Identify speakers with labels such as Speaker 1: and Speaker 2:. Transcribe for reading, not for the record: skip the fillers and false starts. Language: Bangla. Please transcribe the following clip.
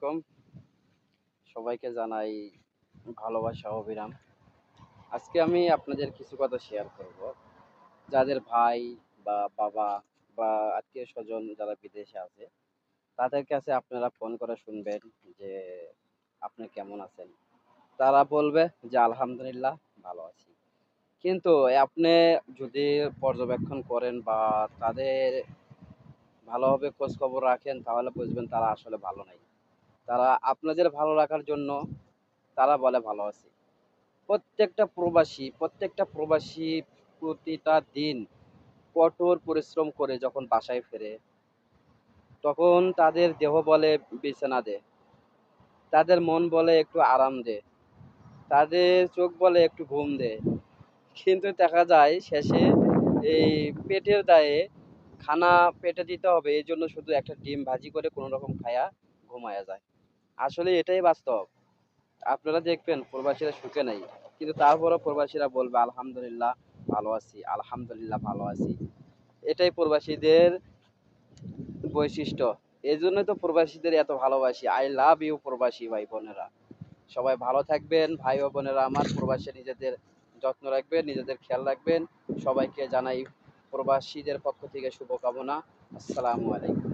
Speaker 1: আলাইকুম। সবাইকে জানাই ভালোবাসা ও অবিরাম। আজকে আমি আপনাদের কিছু কথা শেয়ার করব। যাদের ভাই বা বাবা বা আত্মীয়স্বজন যারা বিদেশে আছে, তাদের কাছে আপনারা ফোন করে শুনবেন যে আপনি কেমন আছেন? তারা বলবে যে আলহামদুলিল্লাহ ভালো আছি। কিন্তু আপনি যদি পর্যবেক্ষণ করেন বা তাদের ভালোভাবে খোঁজ খবর রাখেন তাহলে বুঝবেন তারা আসলে ভালো নাই। তারা আপনাদের ভালো রাখার জন্য তারা বলে ভালো আছি। প্রত্যেকটা প্রবাসী প্রতিটা দিন কঠোর পরিশ্রম করে যখন বাসায় ফেরে, তখন তাদের দেহ বলে বিছানা দে, তাদের মন বলে একটু আরাম দে, তাদের চোখ বলে একটু ঘুম দে। কিন্তু দেখা যায় শেষে এই পেটের দায়ে খানা পেটে দিতে হবে, এই জন্য শুধু একটা ডিম ভাজি করে কোনো রকম খায়া ঘুমায়া যায়। আসলে এটাই বাস্তব। আপনারা দেখবেন প্রবাসীরা সুখে নাই, কিন্তু তারপরও প্রবাসীরা বলবে আলহামদুলিল্লাহ ভালো আছি, আলহামদুলিল্লাহ ভালো আছি। এটাই প্রবাসীদের বৈশিষ্ট্য। এই জন্যই তো প্রবাসীদের এত ভালোবাসি। আই লাভ ইউ প্রবাসী ভাই বোনেরা। সবাই ভালো থাকবেন ভাই ও বোনেরা আমার। প্রবাসী নিজেদের যত্ন রাখবেন, নিজেদের খেয়াল রাখবেন। সবাইকে জানাই প্রবাসীদের পক্ষ থেকে শুভকামনা। আসসালামু আলাইকুম।